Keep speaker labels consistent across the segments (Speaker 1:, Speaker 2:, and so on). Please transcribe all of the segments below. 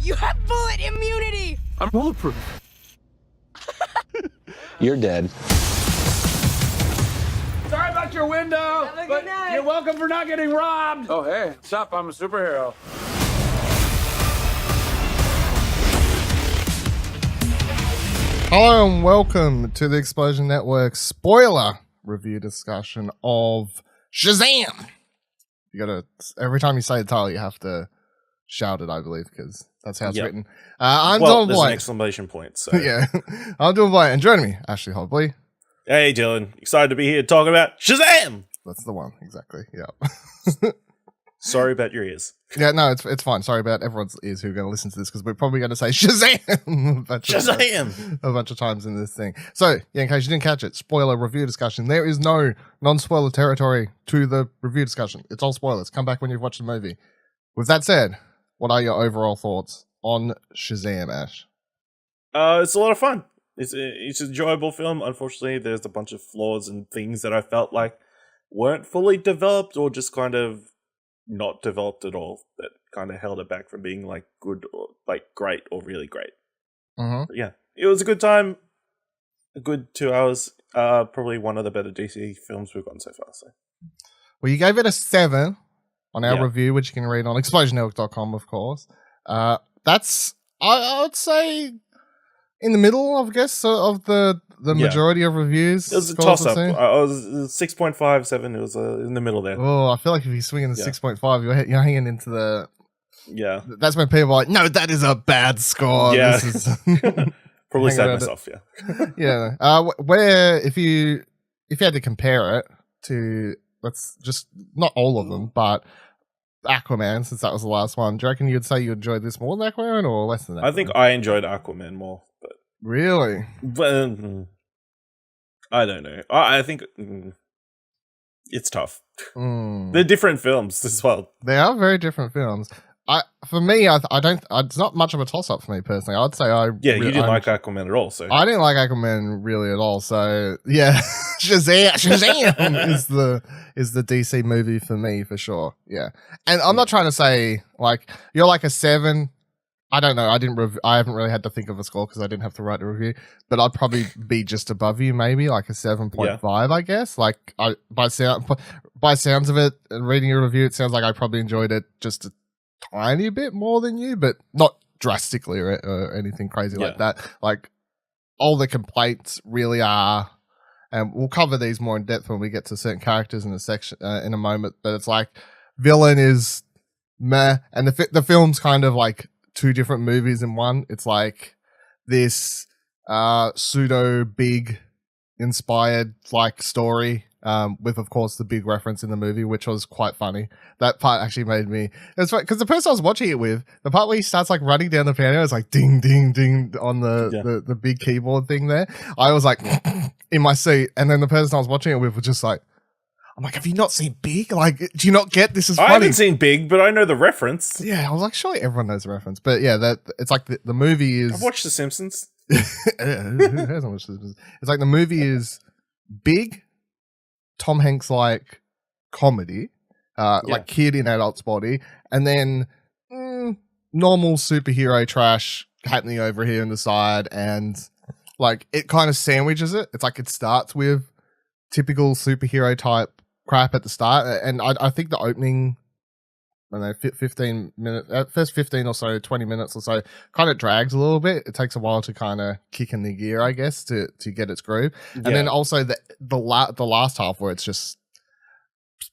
Speaker 1: You have bullet immunity!
Speaker 2: I'm bulletproof.
Speaker 3: You're dead.
Speaker 2: Sorry about your window, but you're welcome for not getting robbed. Oh, hey, what's up? I'm a superhero.
Speaker 4: Hello and welcome to the Explosion Network spoiler review discussion of Shazam. You gotta, every time you say the title, you have to shout it, I believe, because that's how it's written. I'm Dylan
Speaker 5: there's
Speaker 4: White.
Speaker 5: an exclamation point. So.
Speaker 4: Yeah, I'm Dylan White, and joining me, Ashley Hobley.
Speaker 5: Hey, Dylan. Excited to be here talking about Shazam!
Speaker 4: That's the one, exactly. Yeah.
Speaker 5: Sorry about your ears.
Speaker 4: Yeah, no, it's fine. Sorry about everyone's ears who are going to listen to this because we're probably going to say Shazam a bunch of times in this thing. So, yeah, in case you didn't catch it, spoiler review discussion. There is no non-spoiler territory to the review discussion. It's all spoilers. Come back when you've watched the movie. With that said, what are your overall thoughts on Shazam, Ash?
Speaker 5: It's a lot of fun. It's an enjoyable film. Unfortunately, there's a bunch of flaws and things that I felt like weren't fully developed or just kind of not developed at all, that kind of held it back from being like good or like great or really great.
Speaker 4: Mm-hmm.
Speaker 5: Yeah, it was a good time. A good 2 hours. Probably one of the better DC films we've gotten so far. So,
Speaker 4: well, you gave it a 7 on our review, which you can read on explosionnetwork.com, of course. That's I would say in the middle, I guess, of the majority of reviews.
Speaker 5: It was a toss-up. I was 6.5, 7. It was in the middle there.
Speaker 4: Oh, I feel like if you're swinging the 6.5, you're hanging into the...
Speaker 5: Yeah.
Speaker 4: That's when people are like, no, that is a bad score.
Speaker 5: Yeah.
Speaker 4: This is
Speaker 5: Probably sad myself,
Speaker 4: yeah. Where, if you had to compare it to, let's just, not all of them, but Aquaman, since that was the last one, do you reckon you'd say you enjoyed this more than Aquaman or less than Aquaman?
Speaker 5: I think I enjoyed Aquaman more. But
Speaker 4: really?
Speaker 5: But I don't know. I think it's tough. They're different films as well.
Speaker 4: They are very different films. For me, I don't. It's not much of a toss-up for me personally. I'd say
Speaker 5: you didn't like Aquaman at all. So
Speaker 4: I didn't like Aquaman really at all. So yeah, Shazam is the DC movie for me for sure. Yeah, and I'm not trying to say like you're like a 7. I don't know. I haven't really had to think of a score because I didn't have to write a review. But I'd probably be just above you, maybe like a 7.5. I guess. Like by sounds of it and reading your review, it sounds like I probably enjoyed it just a tiny bit more than you, but not drastically or anything crazy like that. Like all the complaints really are, and we'll cover these more in depth when we get to certain characters in a section in a moment. But it's like villain is meh, and the film's kind of like 2 different movies in one. It's like this pseudo big inspired like story with of course the big reference in the movie, which was quite funny. That part actually made me, it's funny because the person I was watching it with, the part where he starts like running down the piano, it's like ding ding ding on the big keyboard thing there. I was like in my seat, and then the person I was watching it with was just like, I'm like, have you not seen Big? Like, do you not get this is funny?
Speaker 5: I haven't seen Big, but I know the reference.
Speaker 4: Yeah, I was like, surely everyone knows the reference. But yeah, that it's like the movie is...
Speaker 5: I've watched The Simpsons.
Speaker 4: Who hasn't watched The Simpsons? It's like the movie is big, Tom Hanks like comedy, like kid in adult's body, and then normal superhero trash happening over here on the side, and like it kind of sandwiches it. It's like it starts with typical superhero type crap at the start, and I think the opening, I don't know, 15 minutes, first 15 or so, 20 minutes or so, kind of drags a little bit. It takes a while to kind of kick in the gear, I guess, to get its groove. And then also the last half where it's just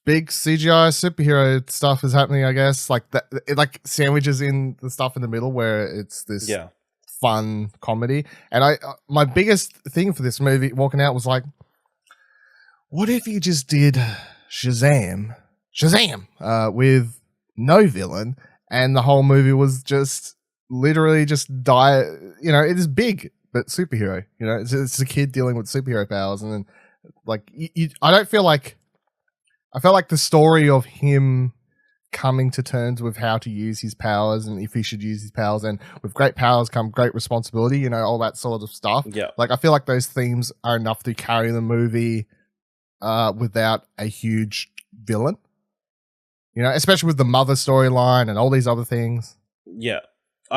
Speaker 4: big CGI superhero stuff is happening, I guess. Like that, it like sandwiches in the stuff in the middle where it's this fun comedy. And my biggest thing for this movie walking out was like, what if you just did Shazam with no villain, and the whole movie was just literally just it is big but superhero. You know, it's a kid dealing with superhero powers, and then like I felt like the story of him coming to terms with how to use his powers and if he should use his powers, and with great powers come great responsibility, you know, all that sort of stuff.
Speaker 5: Yeah,
Speaker 4: like I feel like those themes are enough to carry the movie without a huge villain, you know, especially with the mother storyline and all these other things.
Speaker 5: Yeah,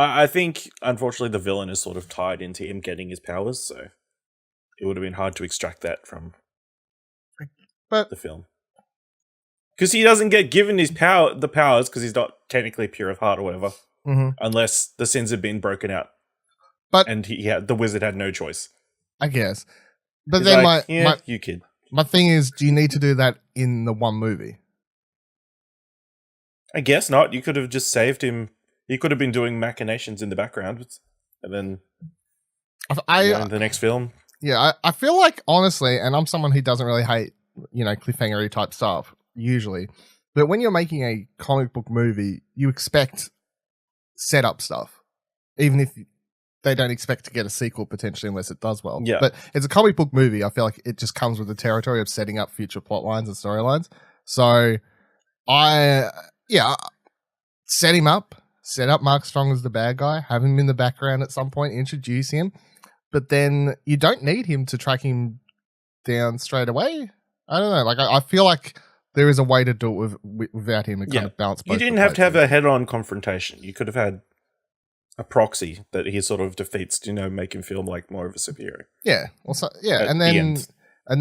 Speaker 5: I think, unfortunately, the villain is sort of tied into him getting his powers, so it would have been hard to extract that from the film. Because he doesn't get given the powers because he's not technically pure of heart or whatever, unless the sins have been broken out. And the wizard had no choice.
Speaker 4: I guess. But
Speaker 5: He's
Speaker 4: then
Speaker 5: like, you kid.
Speaker 4: My thing is, do you need to do that in the one movie?
Speaker 5: I guess not. You could have just saved him. He could have been doing machinations in the background, and then in the next film.
Speaker 4: Yeah, I feel like, honestly, and I'm someone who doesn't really hate, cliffhanger-y type stuff, usually. But when you're making a comic book movie, you expect setup stuff. Even if they don't expect to get a sequel, potentially, unless it does well.
Speaker 5: Yeah.
Speaker 4: But it's a comic book movie. I feel like it just comes with the territory of setting up future plot lines and storylines. So, set him up. Set up Mark Strong as the bad guy. Have him in the background at some point. Introduce him. But then you don't need him to track him down straight away. I don't know. Like, I feel like there is a way to do it without him and kind of balance both.
Speaker 5: You didn't have to have a head-on confrontation. You could have had a proxy that he sort of defeats to, make him feel like more of a superhero.
Speaker 4: Yeah. And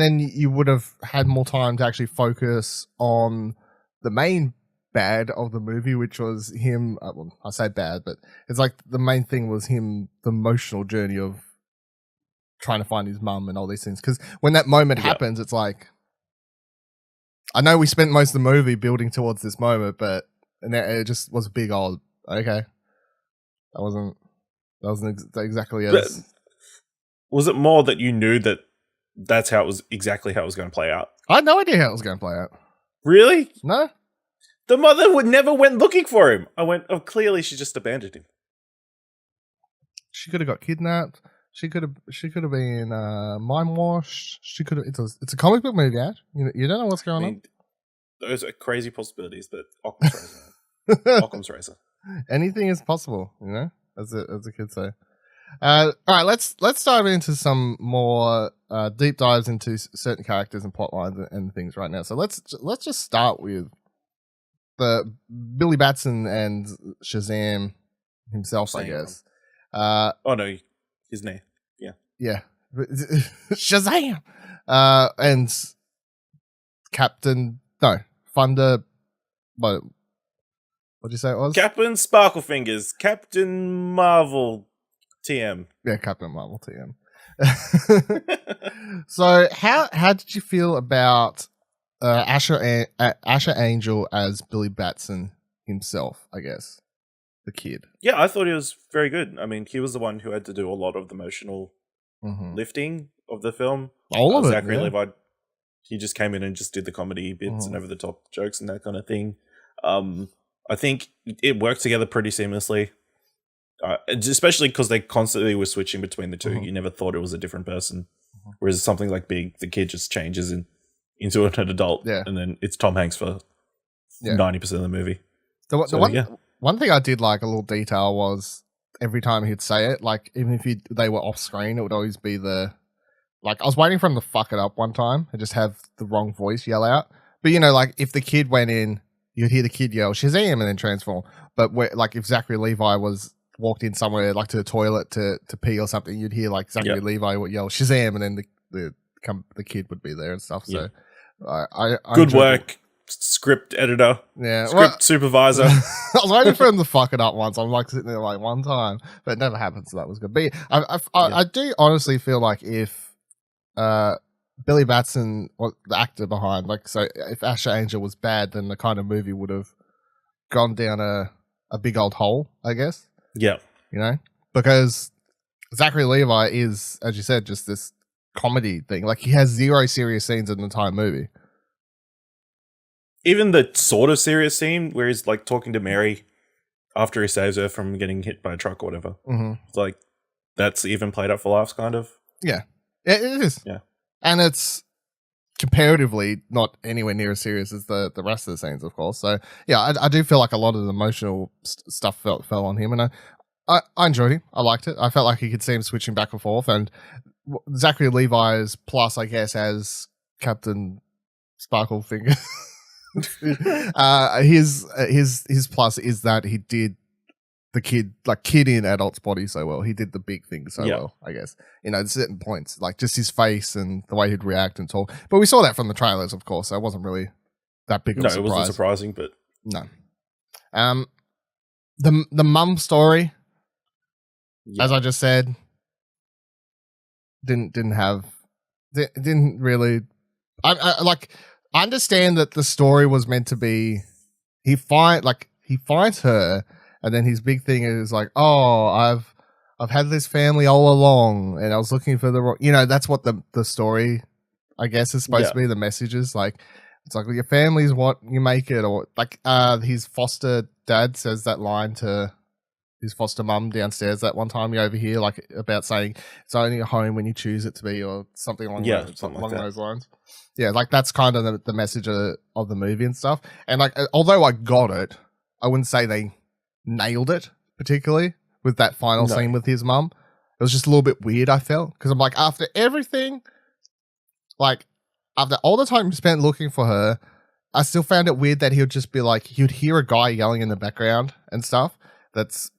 Speaker 4: then you would have had more time to actually focus on the main bad of the movie, which was him. I say bad, but it's like the main thing was him, the emotional journey of trying to find his mum and all these things. Because when that moment happens, it's like, I know we spent most of the movie building towards this moment, but it just was a big old, okay. That wasn't exactly as...
Speaker 5: But was it more that you knew that that's how it was, exactly how it was going to play out?
Speaker 4: I had no idea how it was going to play out.
Speaker 5: Really?
Speaker 4: No.
Speaker 5: The mother never went looking for him. I went, clearly she just abandoned him.
Speaker 4: She could have got kidnapped. She could have been mind washed. She could have. It's a comic book movie, Ash. You don't know what's going on.
Speaker 5: Those are crazy possibilities, but Occam's razor.
Speaker 4: Anything is possible, as the kids say. All right, let's dive into some more deep dives into certain characters and plot lines and things right now. So let's just start with the Billy Batson and Shazam himself, I guess.
Speaker 5: No, his name.
Speaker 4: Yeah. Shazam! And Thunder. What'd you say it was?
Speaker 5: Captain Sparklefingers. Captain Marvel TM.
Speaker 4: Yeah, Captain Marvel TM. So, how did you feel about Asher Angel as Billy Batson himself, I guess? The kid.
Speaker 5: Yeah, I thought he was very good. I mean, he was the one who had to do a lot of the emotional lifting of the film.
Speaker 4: All of it.
Speaker 5: Zachary Levi, he just came in and just did the comedy bits and over the top jokes and that kind of thing. I think it worked together pretty seamlessly, especially because they constantly were switching between the two. You never thought it was a different person. Whereas something like Big, the kid just changes into an adult, and then it's Tom Hanks for 90% of the movie.
Speaker 4: One thing I did like, a little detail, was every time he'd say it, like, even if they were off screen, it would always be I was waiting for him to fuck it up one time and just have the wrong voice yell out. But, like, if the kid went in, you'd hear the kid yell Shazam and then transform. But if Zachary Levi walked in somewhere, like to the toilet to pee or something, you'd hear like Zachary Levi would yell Shazam, and then the kid would be there and stuff. So I
Speaker 5: good work. Script editor, script supervisor.
Speaker 4: I was waiting for him to fuck it up once. I'm like sitting there like one time, but it never happened, so that was good. But I do honestly feel like if Billy Batson, or the actor behind, if Asher Angel was bad, then the kind of movie would have gone down a big old hole, I guess.
Speaker 5: Yeah,
Speaker 4: because Zachary Levi is, as you said, just this comedy thing. Like, he has zero serious scenes in the entire movie.
Speaker 5: Even the sort of serious scene where he's like talking to Mary after he saves her from getting hit by a truck or whatever. It's like, that's even played up for laughs, kind of.
Speaker 4: Yeah, it is.
Speaker 5: Yeah. And
Speaker 4: it's comparatively not anywhere near as serious as the rest of the scenes, of course. So, yeah, I do feel like a lot of the emotional stuff fell on him. And I enjoyed him. I liked it. I felt like you could see him switching back and forth. And Zachary Levi's plus, I guess, as Captain Sparklefinger. His plus is that he did the kid in adult's body so well. He did the big thing so well, I guess. At certain points, like just his face and the way he'd react and talk. But we saw that from the trailers, of course. So it wasn't really that big of a surprise.
Speaker 5: No, it wasn't surprising, but
Speaker 4: no. The mum story, as I just said, didn't really. I understand that the story was meant to be he finds her, and then his big thing is like, oh, I've had this family all along, and I was looking for that's what the story, I guess, is supposed to be. The message is like, it's like, well, your family's what you make it, or like his foster dad says that line to his foster mum downstairs that one time you overhear, like about saying it's only a home when you choose it to be, or something along those lines. Yeah, like that's kind of the message of the movie and stuff. And like, although I got it, I wouldn't say they nailed it particularly with that final scene with his mum. It was just a little bit weird, I felt, because I'm like, after everything, like after all the time spent looking for her, I still found it weird that he would just be like, he would hear a guy yelling in the background and stuff. That's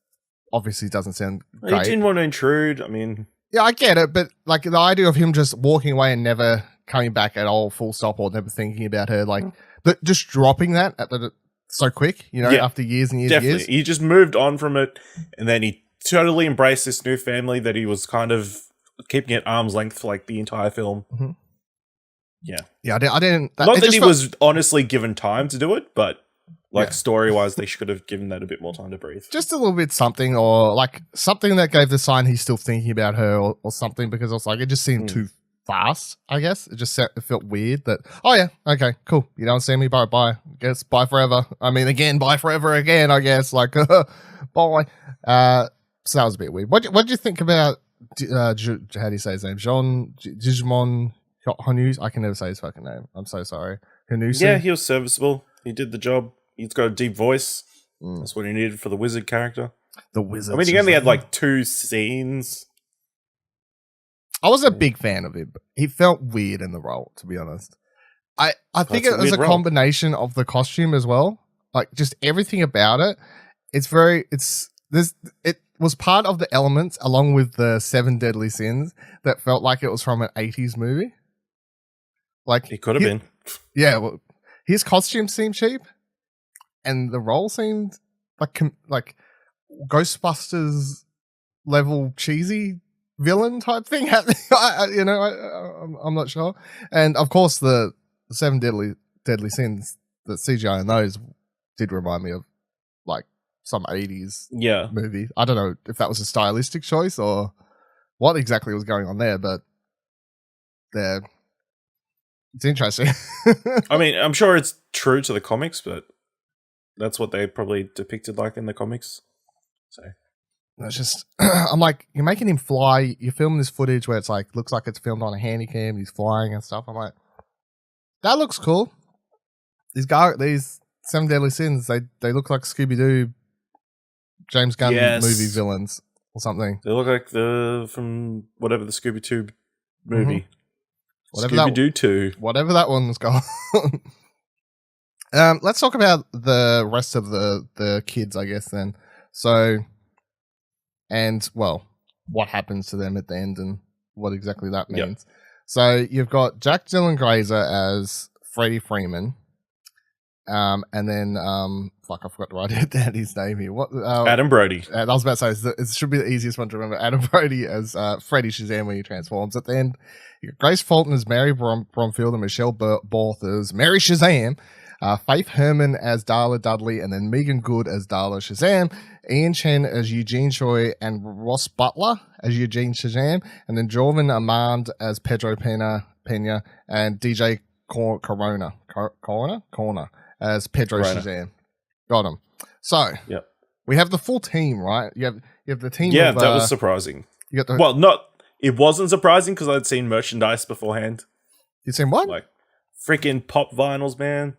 Speaker 4: obviously doesn't sound great.
Speaker 5: He didn't want to intrude. I mean,
Speaker 4: yeah, I get it, but like the idea of him just walking away and never coming back at all, full stop, or never thinking about her, like, but just dropping that so quick, after years and years and years.
Speaker 5: He just moved on from it, and then he totally embraced this new family that he was kind of keeping at arm's length for like the entire film.
Speaker 4: Mm-hmm.
Speaker 5: Yeah,
Speaker 4: I didn't.
Speaker 5: Not that he was honestly given time to do it, but like story-wise, they should have given that a bit more time to breathe.
Speaker 4: Just a little bit something, or like something that gave the sign he's still thinking about her, or something, because I was like, it just seemed too fast, I guess. It felt weird that, oh yeah, okay, cool. You don't see me, bye. Guess bye forever. I mean, again, bye forever again, I guess. Like, bye. So that was a bit weird. What did you think about, how do you say his name? Digimon Hanusu? I can never say his fucking name. I'm so sorry. Hanusu?
Speaker 5: Yeah, he was serviceable. He did the job. He's got a deep voice. That's what he needed for the wizard character.
Speaker 4: The wizard.
Speaker 5: I mean, he only had like 2 scenes.
Speaker 4: I wasn't a big fan of him. He felt weird in the role, to be honest. I think it was a combination of the costume as well. Like just everything about it. It was part of the elements along with the 7 Deadly Sins that felt like it was from an 80s movie. Like
Speaker 5: it could have been.
Speaker 4: Yeah, well, his costume seemed cheap, and the role seemed like Ghostbusters level cheesy villain type thing. I'm not sure. And of course, the 7 Deadly Sins, the CGI in those did remind me of like some 80s movie. I don't know if that was a stylistic choice or what exactly was going on there, but it's interesting.
Speaker 5: I mean, I'm sure it's true to the comics, but that's what they probably depicted like in the comics. So
Speaker 4: it's just, I'm like, you're making him fly. You're filming this footage where it's like, looks like it's filmed on a handy cam. He's flying and stuff. I'm like, that looks cool. These 7 Deadly Sins, they look like Scooby-Doo James Gunn movie villains or something.
Speaker 5: They look like from whatever the Scooby-Doo movie.
Speaker 4: Scooby-Doo
Speaker 5: 2.
Speaker 4: Whatever that one's called. Let's talk about the rest of the kids, I guess, then. So, what happens to them at the end and what exactly that means. Yep. So, you've got Jack Dylan Grazer as Freddy Freeman. And then, I forgot to write down his name here.
Speaker 5: Adam Brody.
Speaker 4: I was about to say, it should be the easiest one to remember. Adam Brody as Freddy Shazam when he transforms. At the end, you got Grace Fulton as Mary Bromfield and Michelle Borth as Mary Shazam. Faith Herman as Darla Dudley, and then Megan Good as Darla Shazam. Ian Chen as Eugene Choi, and Ross Butler as Eugene Shazam. And then Jordan Armand as Pedro Pena, and DJ Corona as Pedro Shazam. Got him. So, we have the full team, right? You have the team.
Speaker 5: Yeah, that was surprising.
Speaker 4: You got
Speaker 5: it wasn't surprising because I'd seen merchandise beforehand.
Speaker 4: You seen what?
Speaker 5: Like freaking pop vinyls, man.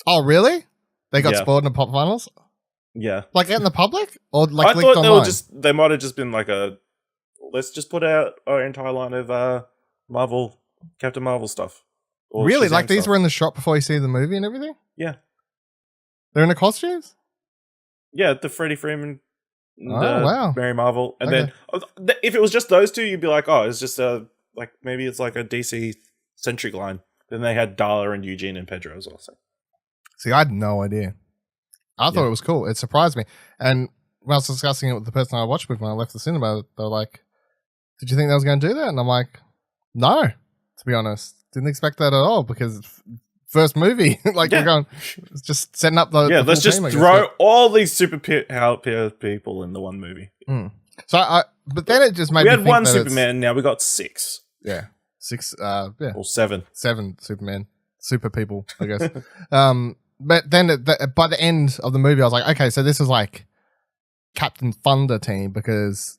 Speaker 4: Oh, really? They got spoiled in the pop vinyls?
Speaker 5: Yeah.
Speaker 4: Like out in the public? Or like
Speaker 5: I
Speaker 4: leaked
Speaker 5: thought
Speaker 4: online?
Speaker 5: they might have just been like let's just put out our entire line of Captain Marvel stuff.
Speaker 4: Really?
Speaker 5: Shazam
Speaker 4: like these
Speaker 5: stuff.
Speaker 4: were in the shop before you see the movie and everything?
Speaker 5: Yeah.
Speaker 4: They're in the costumes?
Speaker 5: Yeah, the Freddie Freeman
Speaker 4: wow.
Speaker 5: Mary Marvel. And
Speaker 4: Okay.
Speaker 5: then if it was just those two, you'd be like, oh, it's just like maybe it's like a DC centric line. Then they had Darla and Eugene and Pedro as well. So.
Speaker 4: See, I had no idea. I thought it was cool. It surprised me. And when I was discussing it with the person I watched with when I left the cinema, they were like, did you think they was going to do that? And I'm like, no, to be honest. Didn't expect that at all because it's first movie. We're going, it's just setting up the
Speaker 5: let's just
Speaker 4: team,
Speaker 5: throw all these super powered people in the one movie.
Speaker 4: So but then it just made
Speaker 5: we
Speaker 4: me
Speaker 5: had
Speaker 4: think
Speaker 5: one
Speaker 4: that
Speaker 5: Superman, now we got 6.
Speaker 4: Yeah. 6,
Speaker 5: Or 7.
Speaker 4: 7 Superman. Super people, I guess. But then by the end of the movie, I was like, okay, so this is like Captain Thunder team because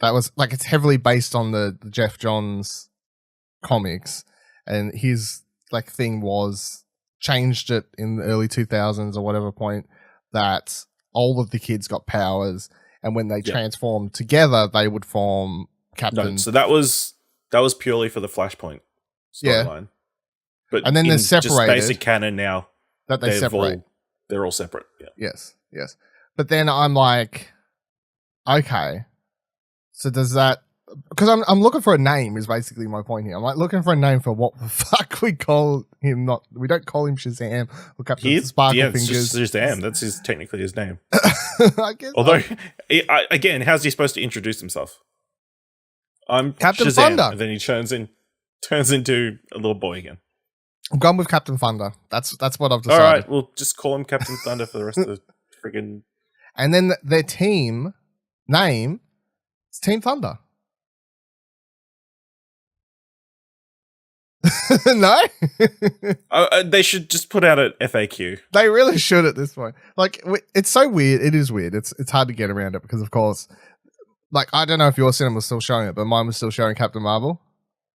Speaker 4: that was like it's heavily based on the Jeff Johns comics, and his like thing was changed it in the early 2000s or whatever point that all of the kids got powers, and when they transformed together, they would form Captain.
Speaker 5: No, so that was purely for the Flashpoint storyline. But
Speaker 4: and then they're separated.
Speaker 5: Just basic canon now.
Speaker 4: That they separate.
Speaker 5: They're all separate. Yeah.
Speaker 4: Yes. But then I'm like, okay, so does that? Because I'm looking for a name is basically my point here. I'm like looking for a name for what the fuck we call him. We don't call him Shazam or Captain Sparkle Fingers.
Speaker 5: It's just Shazam. That's technically his name.
Speaker 4: I guess.
Speaker 5: Although, again, how's he supposed to introduce himself? I'm
Speaker 4: Captain
Speaker 5: Shazam,
Speaker 4: Thunder,
Speaker 5: and then he turns into a little boy again.
Speaker 4: I'm gone with Captain Thunder. That's what I've decided.
Speaker 5: All right, we'll just call him Captain Thunder for the rest of the friggin'.
Speaker 4: And then their team name is Team Thunder. No?
Speaker 5: They should just put out an FAQ.
Speaker 4: They really should at this point. Like, it's so weird. It is weird. It's hard to get around it because, of course, like, I don't know if your cinema was still showing it, but mine was still showing Captain Marvel.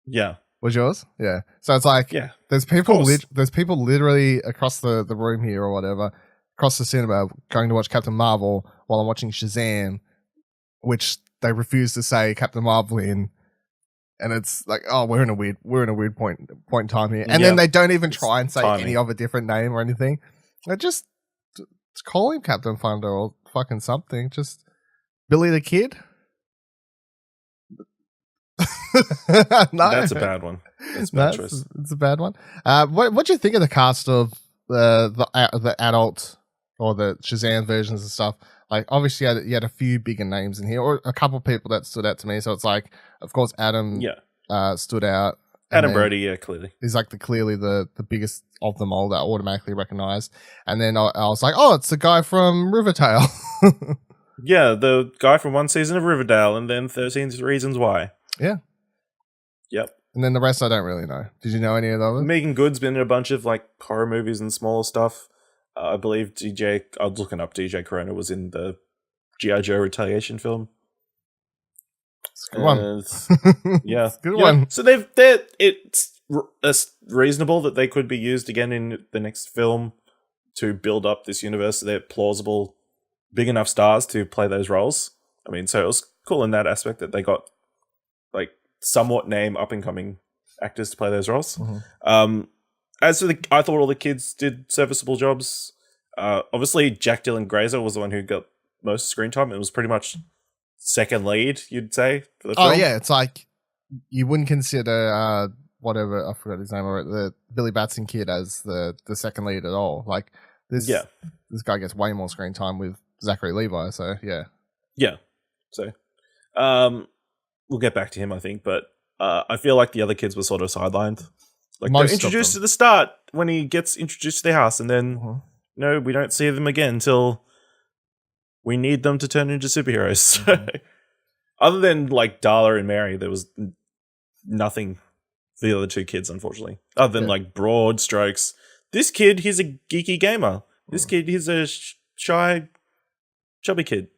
Speaker 5: Yeah.
Speaker 4: Was yours? Yeah. So it's like, there's people literally across the room here or whatever, across the cinema, going to watch Captain Marvel while I'm watching Shazam, which they refuse to say Captain Marvel in. And it's like, oh, we're in a weird point in time here. And then they don't even try and say any of a different name or anything. They just call him Captain Thunder or fucking something. Just Billy the Kid. No,
Speaker 5: that's a bad one. That's a bad choice.
Speaker 4: It's a bad one. What do you think of the cast of the adult or the Shazam versions and stuff? Like, obviously, you had a few bigger names in here, or a couple of people that stood out to me. So it's like, of course, Adam stood out.
Speaker 5: Adam Brody, clearly.
Speaker 4: He's like clearly the biggest of them all that I automatically recognized. And then I was like, oh, it's the guy from Riverdale.
Speaker 5: Yeah, the guy from one season of Riverdale and then 13 Reasons Why.
Speaker 4: Yeah.
Speaker 5: Yep.
Speaker 4: And then the rest I don't really know. Did you know any of those?
Speaker 5: Megan Good's been in a bunch of like horror movies and smaller stuff. I believe I was looking up DJ Corona was in the G.I. Joe Retaliation film.
Speaker 4: It's a good one.
Speaker 5: Yeah.
Speaker 4: It's a good one.
Speaker 5: So it's reasonable that they could be used again in the next film to build up this universe. They're plausible, big enough stars to play those roles. I mean, so it was cool in that aspect that they got like somewhat name up and coming actors to play those roles. Mm-hmm. As for I thought all the kids did serviceable jobs. Obviously, Jack Dylan Grazer was the one who got most screen time. It was pretty much second lead, you'd say, for the film.
Speaker 4: Oh, yeah. It's like you wouldn't consider whatever, I forgot his name, or the Billy Batson kid as the second lead at all. Like, this guy gets way more screen time with Zachary Levi, so yeah. Yeah.
Speaker 5: So, we'll get back to him, I think, but I feel like the other kids were sort of sidelined. Like, they're introduced at the start when he gets introduced to their house, and then we don't see them again until we need them to turn into superheroes. Other than like Darla and Mary, there was nothing for the other two kids, unfortunately. Other than like broad strokes. This kid, he's a geeky gamer. This kid, he's a shy, chubby kid.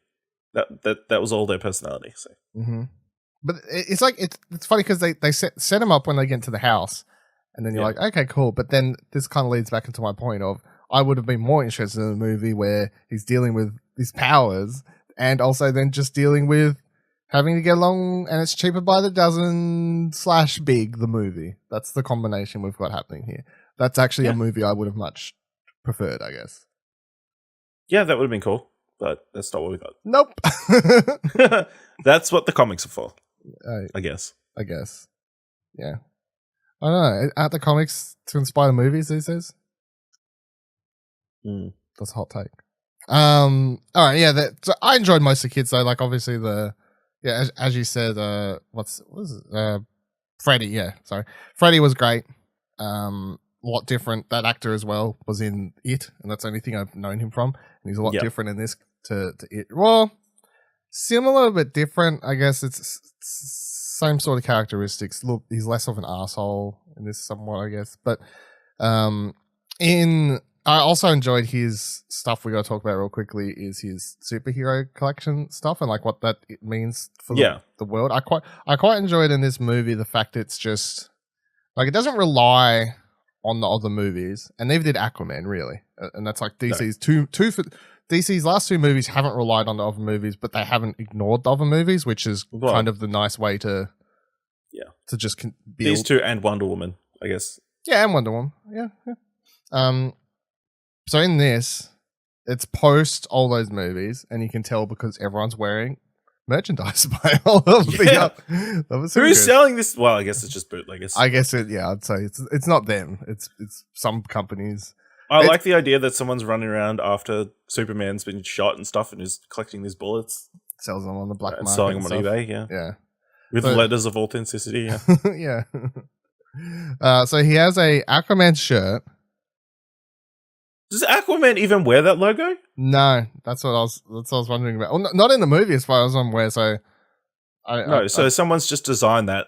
Speaker 5: That was all their personality. So.
Speaker 4: But it's like it's funny because they set him up when they get into the house. And then you're like, okay, cool. But then this kind of leads back into my point of I would have been more interested in a movie where he's dealing with these powers and also then just dealing with having to get along and it's cheaper by the dozen / big, the movie. That's the combination we've got happening here. That's actually a movie I would have much preferred, I guess.
Speaker 5: Yeah, that would have been cool. but that's not what we got.
Speaker 4: Nope.
Speaker 5: That's what the comics are for,
Speaker 4: I
Speaker 5: guess.
Speaker 4: Yeah. I don't know. Aren't the comics to inspire movies these days? That's a hot take. All right, yeah. So I enjoyed most of the kids though. Like obviously as you said, what was it? Freddy. Yeah, sorry. Freddy was great. A lot different. That actor as well was in It, and that's the only thing I've known him from. And he's a lot different in this to It. Well, similar but different. I guess it's same sort of characteristics. Look, he's less of an asshole in this somewhat, I guess. But I also enjoyed his stuff we got to talk about real quickly is his superhero collection stuff and like what that means for the world. I quite enjoyed in this movie the fact it's just like it doesn't rely on the other movies, and neither did Aquaman really. And that's like DC's DC's last two movies haven't relied on the other movies, but they haven't ignored the other movies, which is kind of the nice way to just build.
Speaker 5: These two and Wonder Woman, I guess.
Speaker 4: Yeah, and Wonder Woman. Yeah. So in this, it's post all those movies, and you can tell because everyone's wearing merchandise by all of the.
Speaker 5: Who's selling this? Well, I guess it's just bootleggers.
Speaker 4: I guess I'd say it's not them. It's some companies.
Speaker 5: I like the idea that someone's running around after Superman's been shot and stuff, and is collecting these bullets,
Speaker 4: sells them on the black market, and
Speaker 5: selling them on eBay. Yeah, with letters of authenticity. Yeah,
Speaker 4: yeah. So he has a Aquaman shirt.
Speaker 5: Does Aquaman even wear that logo?
Speaker 4: No, that's what I was wondering about. Well, not in the movie as far as I'm aware. So,
Speaker 5: someone's just designed that.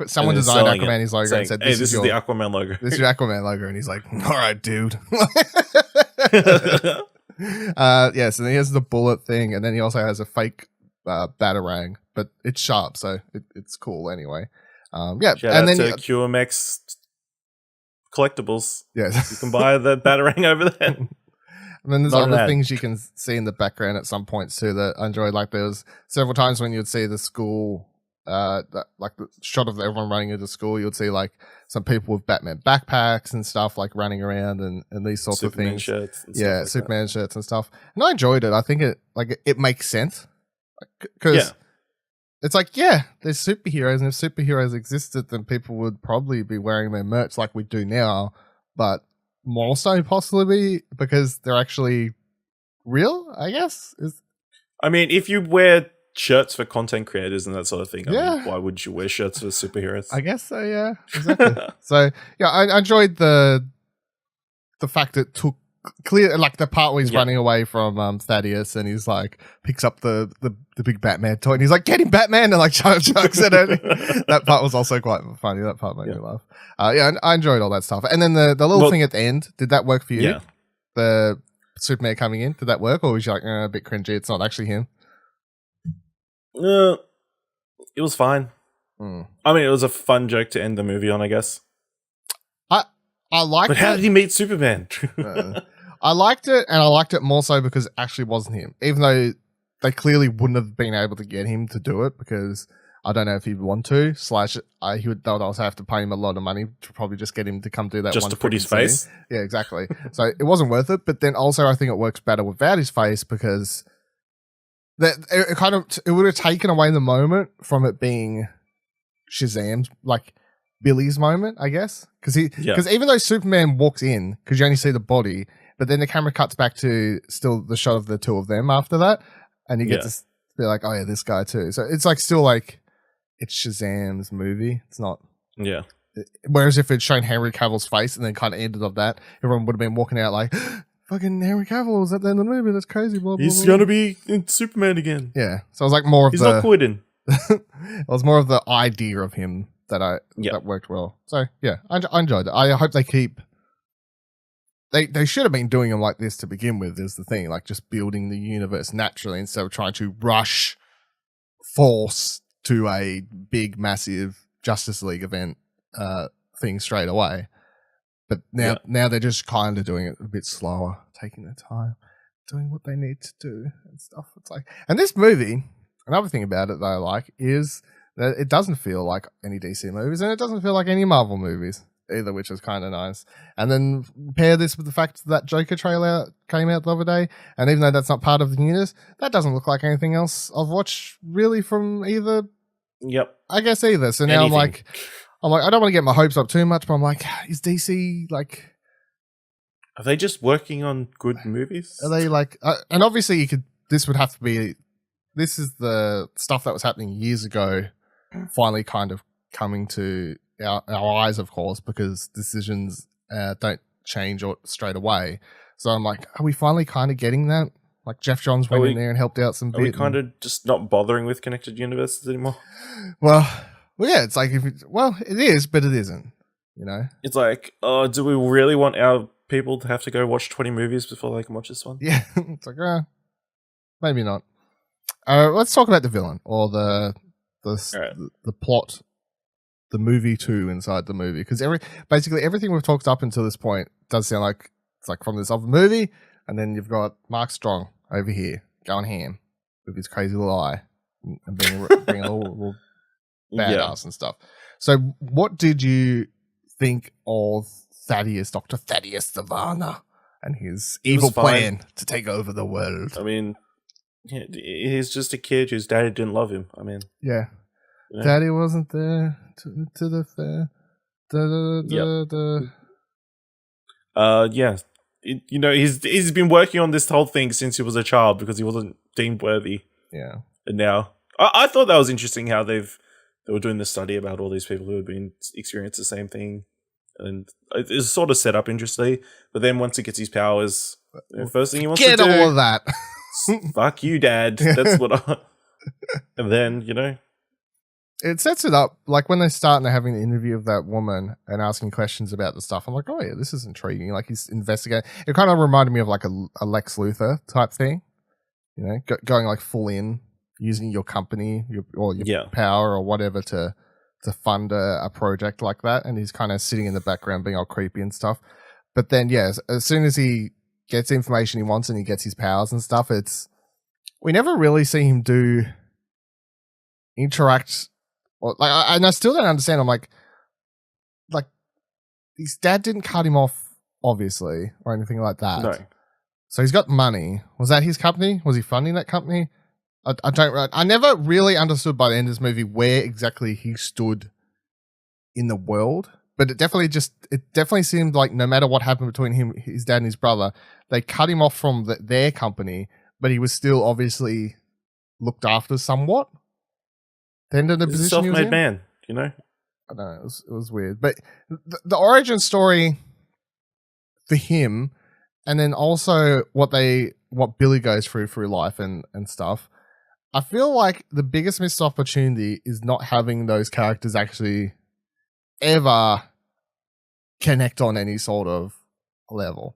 Speaker 4: Someone designed Aquaman his logo
Speaker 5: saying,
Speaker 4: and said,
Speaker 5: "This is the Aquaman logo.
Speaker 4: This is your Aquaman logo," and he's like, "All right, dude." Yes, and he has the bullet thing, and then he also has a fake batarang, but it's sharp, so it's cool anyway.
Speaker 5: Shout out to QMX collectibles.
Speaker 4: Yes,
Speaker 5: you can buy the batarang over there.
Speaker 4: And then there's other things you can see in the background at some points too that I enjoyed. Like there was several times when you'd see the school, like the shot of everyone running into school, you'd see like some people with Batman backpacks and stuff like running around and these sorts of things.
Speaker 5: Shirts and
Speaker 4: stuff like Superman shirts and stuff. And I enjoyed it. I think it makes sense because it's like, there's superheroes, and if superheroes existed, then people would probably be wearing their merch like we do now, but more so possibly because they're actually real, I guess.
Speaker 5: I mean, if you wear shirts for content creators and that sort of thing, I mean, why would you wear shirts for superheroes?
Speaker 4: I guess so, yeah. Exactly. So, yeah, I enjoyed the fact it took clear, like the part where he's running away from Thaddeus and he's like picks up the big Batman toy and he's like, "Get him, Batman!" and like chucks it at him. That part was also quite funny. That part made me laugh. I enjoyed all that stuff. And then the little thing at the end, did that work for you?
Speaker 5: Yeah.
Speaker 4: The Superman coming in, did that work, or was you like a bit cringy? It's not actually him.
Speaker 5: It was fine. I mean, it was a fun joke to end the movie on, I guess.
Speaker 4: I liked it.
Speaker 5: But how did he meet Superman?
Speaker 4: I liked it, and I liked it more so because it actually wasn't him. Even though they clearly wouldn't have been able to get him to do it because I don't know if he'd want to, he would also have to pay him a lot of money to probably just get him to come do that.
Speaker 5: Just to put his face?
Speaker 4: Yeah, exactly. So it wasn't worth it. But then also I think it works better without his face because it would have taken away the moment from it being Shazam's, like Billy's moment, I guess. Because even though Superman walks in, because you only see the body, but then the camera cuts back to still the shot of the two of them after that, and you get to be like, "Oh yeah, this guy too." So it's like still like it's Shazam's movie. It's not.
Speaker 5: Yeah.
Speaker 4: Whereas if it's shown Henry Cavill's face and then kind of ended of that, everyone would have been walking out like, "Fucking Henry Cavill was at the end of the movie. That's crazy." Blah, blah,
Speaker 5: He's gonna be in Superman again.
Speaker 4: Yeah. So I was like more of
Speaker 5: He's not quitting.
Speaker 4: It was more of the idea of him that worked well. So yeah, I enjoyed it. I hope they keep. They should have been doing them like this to begin with. Is the thing, like just building the universe naturally instead of trying to rush force to a big, massive Justice League event thing straight away. But now they're just kind of doing it a bit slower, taking their time, doing what they need to do and stuff. It's like, and this movie, another thing about it that I like is that it doesn't feel like any DC movies and it doesn't feel like any Marvel movies. either, which is kind of nice. And then pair this with the fact that Joker trailer came out the other day, and even though that's not part of the news, that doesn't look like anything else I've watched really from either.
Speaker 5: Yep.
Speaker 4: I guess either. So now I'm like, I don't want to get my hopes up too much, but I'm like, is DC like?
Speaker 5: Are they just working on good movies?
Speaker 4: Are they like? And obviously, this would have to be. This is the stuff that was happening years ago, finally kind of coming to our eyes, of course, because decisions don't change straight away. So I'm like, are we finally kind of getting that? Like Jeff Johns went in there and helped out some bit.
Speaker 5: Are we kind of just not bothering with connected universes anymore?
Speaker 4: Well, yeah, it's like it is, but it isn't. You know,
Speaker 5: it's like, do we really want our people to have to go watch 20 movies before they can watch this one?
Speaker 4: Yeah, it's like, maybe not. Let's talk about the villain or the plot, the movie too inside the movie, because basically everything we've talked up until this point does sound like it's like from this other movie, and then you've got Mark Strong over here going ham with his crazy little eye and being a little badass and stuff. So, what did you think of Dr. Thaddeus Savannah and his evil plan to take over the world?
Speaker 5: I mean, he's just a kid whose daddy didn't love him. I mean,
Speaker 4: yeah. Daddy wasn't there to the fair.
Speaker 5: Yeah. He's been working on this whole thing since he was a child because he wasn't deemed worthy.
Speaker 4: Yeah.
Speaker 5: And now, I thought that was interesting how they were doing this study about all these people who had been experienced the same thing. And it's sort of set up interestingly. But then once he gets his powers, the first thing he wants to do...
Speaker 4: Get all of that.
Speaker 5: Fuck you, Dad. That's what And then,
Speaker 4: it sets it up, like when they start and they're having an interview of that woman and asking questions about the stuff. I'm like, oh yeah, this is intriguing. Like he's investigating. It kind of reminded me of like a Lex Luthor type thing, going like full in, using your company or your power or whatever to fund a project like that. And he's kind of sitting in the background being all creepy and stuff. But then, as soon as he gets the information he wants and he gets his powers and stuff, we never really see him interact. And I still don't understand. I'm like his dad didn't cut him off, obviously, or anything like that.
Speaker 5: No.
Speaker 4: So he's got money. Was that his company? Was he funding that company? I never really understood by the end of this movie where exactly he stood in the world. But it definitely seemed like no matter what happened between him, his dad and his brother, they cut him off from their company, but he was still obviously looked after somewhat. Then in the position
Speaker 5: self-made man,
Speaker 4: I don't know, it was weird. But the origin story for him, and then also what Billy goes through life and stuff, I feel like the biggest missed opportunity is not having those characters actually ever connect on any sort of level.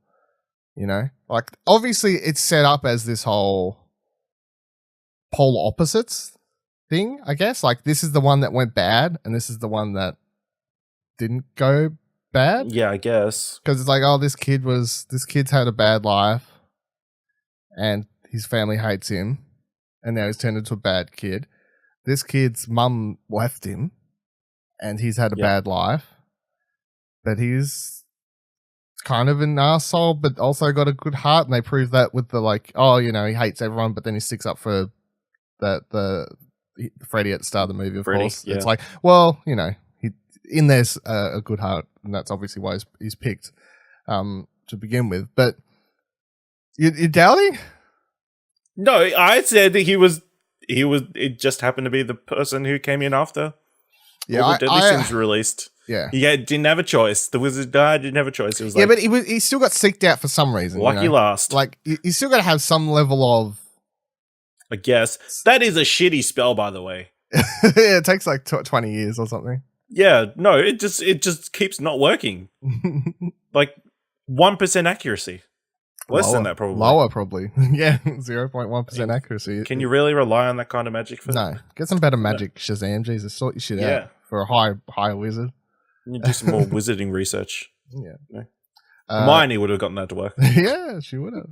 Speaker 4: Like obviously it's set up as this whole polar opposites thing, I guess. Like this is the one that went bad and this is the one that didn't go bad.
Speaker 5: Yeah, I guess.
Speaker 4: Because it's like, this kid's had a bad life and his family hates him and now he's turned into a bad kid. This kid's mum left him and he's had a bad life, but he's kind of an asshole, but also got a good heart. And they prove that with the he hates everyone, but then he sticks up for the Freddy at the start of the movie, of course. Yeah. It's like, there's a good heart, and that's obviously why he's picked to begin with. But you're doubting?
Speaker 5: No, I said that he was. It just happened to be the person who came in after.
Speaker 4: Yeah,
Speaker 5: all the Deadly Sins released.
Speaker 4: Yeah,
Speaker 5: he didn't have a choice. The wizard guy didn't have a choice. It was
Speaker 4: but he still got seeked out for some reason.
Speaker 5: Lucky last.
Speaker 4: Like you still got to have some level of.
Speaker 5: I guess that is a shitty spell, by the way.
Speaker 4: Yeah, it takes like 20 years or something.
Speaker 5: Yeah, no, it just keeps not working. Like 1% accuracy. Less than that, probably.
Speaker 4: Lower, probably. Yeah, 0.1% accuracy.
Speaker 5: Can you really rely on that kind of magic for
Speaker 4: No. Get some better magic, Shazam. Jesus, sort your shit out for a high wizard.
Speaker 5: You do some more wizarding research.
Speaker 4: Yeah.
Speaker 5: Hermione would have gotten that to work.
Speaker 4: Yeah, she would have.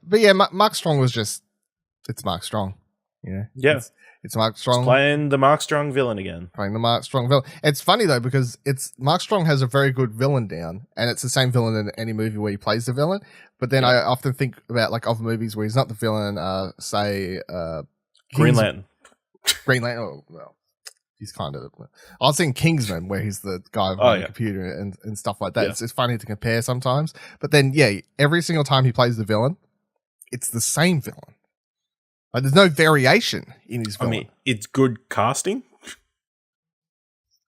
Speaker 4: But yeah, Mark Strong was it's Mark Strong.
Speaker 5: Yeah.
Speaker 4: It's Mark Strong.
Speaker 5: He's playing the Mark Strong villain again.
Speaker 4: Playing the Mark Strong villain. It's funny though, because Mark Strong has a very good villain down, and it's the same villain in any movie where he plays the villain. But then I often think about like other movies where he's not the villain, say
Speaker 5: Green Lantern.
Speaker 4: Green Lantern, oh well. He's kind of. I was thinking Kingsman, where he's the guy behind the computer and stuff like that.
Speaker 5: Yeah.
Speaker 4: It's funny to compare sometimes. But then, every single time he plays the villain, it's the same villain. Like, there's no variation in his villain.
Speaker 5: I mean, it's good casting.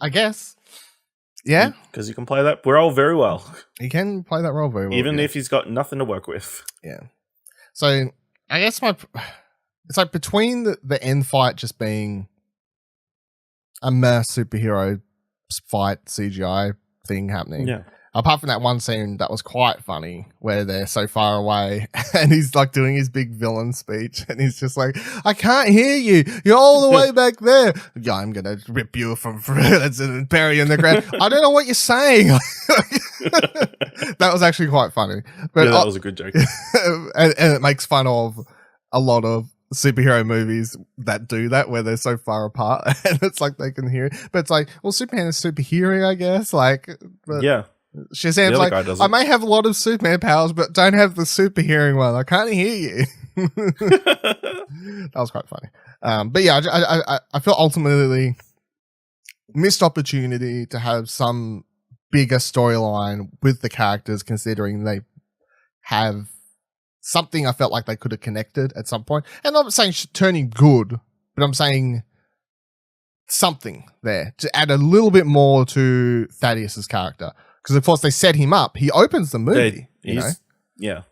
Speaker 4: I guess. Yeah.
Speaker 5: Because he can play that role very well.
Speaker 4: He can play that role very well.
Speaker 5: Even if he's got nothing to work with.
Speaker 4: Yeah. So, I guess it's like between the end fight just being a mere superhero fight CGI thing happening.
Speaker 5: Yeah.
Speaker 4: Apart from that one scene that was quite funny where they're so far away and he's like doing his big villain speech and he's just like, I can't hear you. You're all the way back there. Yeah, I'm going to rip you from and bury you in the ground. I don't know what you're saying. That was actually quite funny. But
Speaker 5: that was a good joke.
Speaker 4: and it makes fun of a lot of superhero movies that do that where they're so far apart and it's like they can hear it. But it's like, well, Superman is superhero, I guess. Like, but
Speaker 5: yeah.
Speaker 4: Shazam's like, I may have a lot of Superman powers, but don't have the super hearing one. I can't hear you. That was quite funny. But yeah, I feel ultimately missed opportunity to have some bigger storyline with the characters, considering they have something I felt like they could have connected at some point. And I'm not saying turning good, but I'm saying something there to add a little bit more to Thaddeus's character. Because, of course, they set him up. He opens the movie,
Speaker 5: Yeah.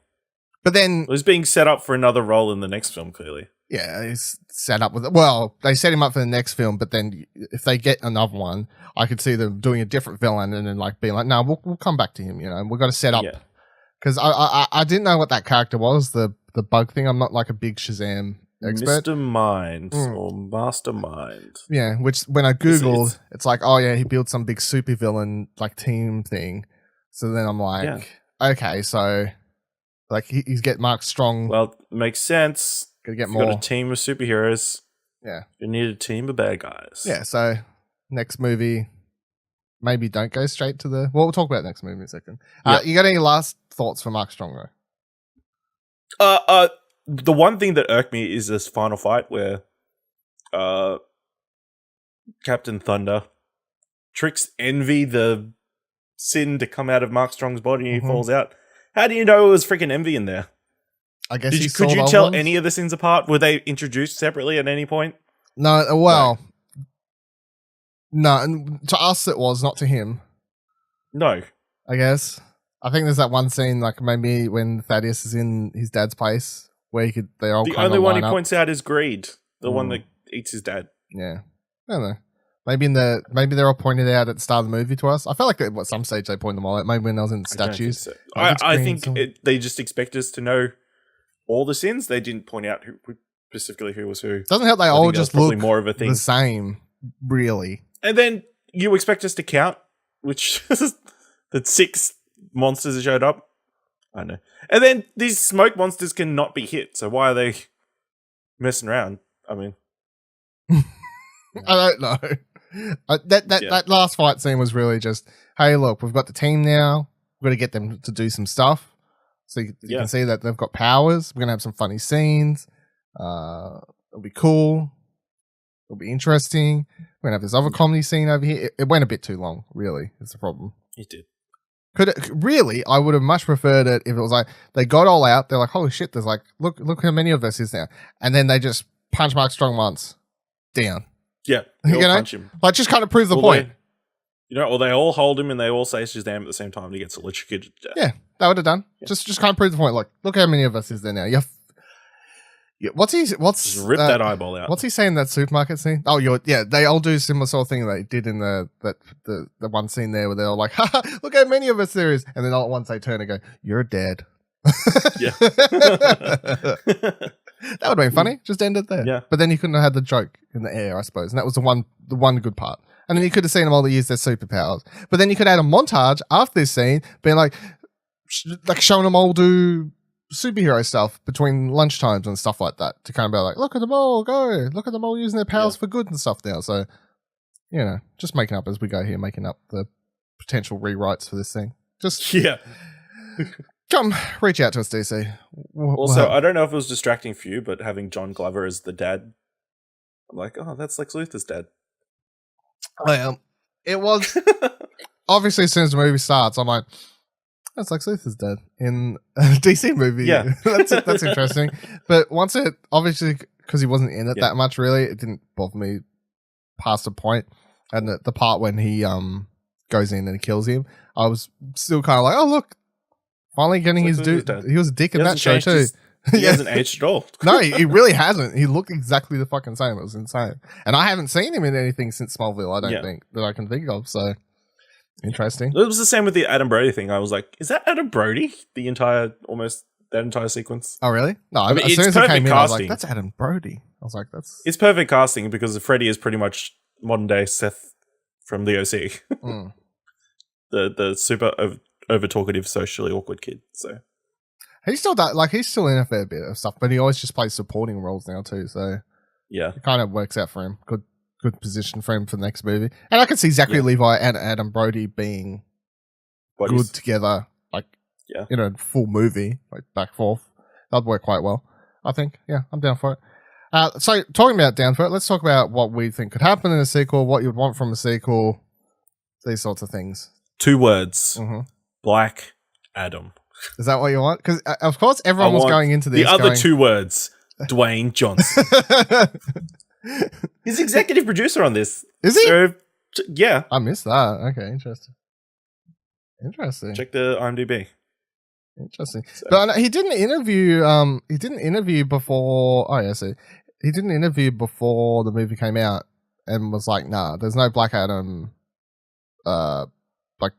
Speaker 4: But then...
Speaker 5: He's being set up for another role in the next film, clearly.
Speaker 4: Yeah, he's set up with it. Well, they set him up for the next film, but then if they get another one, I could see them doing a different villain and then like being like, no, we'll come back to him, and we've got to set up. Because I didn't know what that character was, the bug thing. I'm not like a big Shazam expert.
Speaker 5: Mr. Mind or Mastermind.
Speaker 4: Yeah, which when I Googled, it's like, oh yeah, he built some big super villain like team thing. So then I'm like, okay, so like he's get Mark Strong.
Speaker 5: Well, makes sense.
Speaker 4: Gotta get
Speaker 5: more. Got a team of superheroes.
Speaker 4: Yeah.
Speaker 5: You need a team of bad guys.
Speaker 4: Yeah, so next movie, maybe don't go straight to the... Well, we'll talk about next movie in a second. You got any last thoughts for Mark Strong,
Speaker 5: though? The one thing that irked me is this final fight where Captain Thunder tricks Envy, the sin, to come out of Mark Strong's body and he falls out. How do you know it was freaking Envy in there?
Speaker 4: I guess
Speaker 5: could you tell any of the sins apart? Were they introduced separately at any point?
Speaker 4: No, well... No, to us it was, not to him.
Speaker 5: No.
Speaker 4: I guess. I think there's that one scene, like maybe when Thaddeus is in his dad's place, where they all
Speaker 5: the
Speaker 4: kind of
Speaker 5: only one he
Speaker 4: up.
Speaker 5: points out is Greed, the one that eats his dad.
Speaker 4: Yeah. I don't know. Maybe they're all pointed out at the start of the movie to us. I felt like at some stage they pointed them all out. Maybe when I was in the statues.
Speaker 5: I think they just expect us to know all the sins. They didn't point out specifically who was who.
Speaker 4: Doesn't help they all just look
Speaker 5: more of a thing.
Speaker 4: The same, really.
Speaker 5: And then you expect us to count, which the 6 monsters that showed up. I know. And then these smoke monsters cannot be hit, so why are they messing around? I mean...
Speaker 4: I don't know. That last fight scene was really just, hey, look, we've got the team now. We've got to get them to do some stuff. So you can see that they've got powers. We're going to have some funny scenes. It'll be cool. It'll be interesting. We're going to have this other comedy scene over here. It went a bit too long, really. That's the problem.
Speaker 5: It did.
Speaker 4: Really, I would have much preferred it if it was like, they got all out. They're like, holy shit, there's like, look how many of us is now. And then they just punch Mark Strong once. Down.
Speaker 5: Yeah. They all punch him.
Speaker 4: Like, just kind of prove the point.
Speaker 5: Or they all hold him and they all say Shazam at the same time and he gets electrocuted to death.
Speaker 4: Yeah, that would have done. Yeah. Just kind of prove the point. Like, look how many of us is there now. What's
Speaker 5: just rip that eyeball out.
Speaker 4: What's he saying in that supermarket scene? Oh, they all do similar sort of thing they did in the one scene there where they're all like, haha, look how many of us there is. And then all at once they turn and go, you're dead.
Speaker 5: Yeah.
Speaker 4: That would have been funny. Just end it there.
Speaker 5: Yeah.
Speaker 4: But then you couldn't have had the joke in the air, I suppose. And that was the one good part. And then you could have seen them all use their superpowers. But then you could add a montage after this scene being like showing them all do superhero stuff between lunchtimes and stuff like that to kind of be like, look at them all go, look at them all using their powers for good and stuff now. So, just making up as we go here, making up the potential rewrites for this thing. Just come reach out to us, DC.
Speaker 5: Also, I don't know if it was distracting for you, but having John Glover as the dad, I'm like, oh, that's Lex Luthor's dad.
Speaker 4: It was obviously as soon as the movie starts, I'm like, that's Lex Luthor's dad in a DC movie.
Speaker 5: Yeah,
Speaker 4: that's interesting. But once it obviously because he wasn't in it that much, really, it didn't bother me past a point. And the part when he goes in and kills him, I was still kind of like, oh look, finally getting his dude. He was a dick in that show too.
Speaker 5: He hasn't aged at all.
Speaker 4: No, he really hasn't. He looked exactly the fucking same. It was insane. And I haven't seen him in anything since Smallville, I don't think, that I can think of. So, interesting.
Speaker 5: It was the same with the Adam Brody thing. I was like, is that Adam Brody? That entire sequence?
Speaker 4: Oh, really? No,
Speaker 5: I mean,
Speaker 4: as soon as he came in, I was like, that's Adam Brody. I was like, that's...
Speaker 5: It's perfect casting because Freddy is pretty much modern day Seth from the OC. The super over talkative, socially awkward kid. So...
Speaker 4: He's still in a fair bit of stuff, but he always just plays supporting roles now too. So
Speaker 5: yeah,
Speaker 4: it kind of works out for him. Good position for him for the next movie. And I can see Zachary Levi and Adam Brody being good together, in a full movie, like back forth. That'd work quite well, I think. Yeah, I'm down for it. So talking about down for it, let's talk about what we think could happen in a sequel, what you'd want from a sequel, these sorts of things.
Speaker 5: 2 words: Black Adam.
Speaker 4: Is that what you want? Because, of course, everyone was going into this.
Speaker 5: The other 2 words, Dwayne Johnson. He's executive producer on this.
Speaker 4: Is he?
Speaker 5: So, yeah.
Speaker 4: I missed that. Okay, interesting.
Speaker 5: Check the IMDb.
Speaker 4: Interesting. So. But he didn't interview. He didn't interview before. Oh, yeah, see. He didn't interview before the movie came out and was like, nah, there's no Black Adam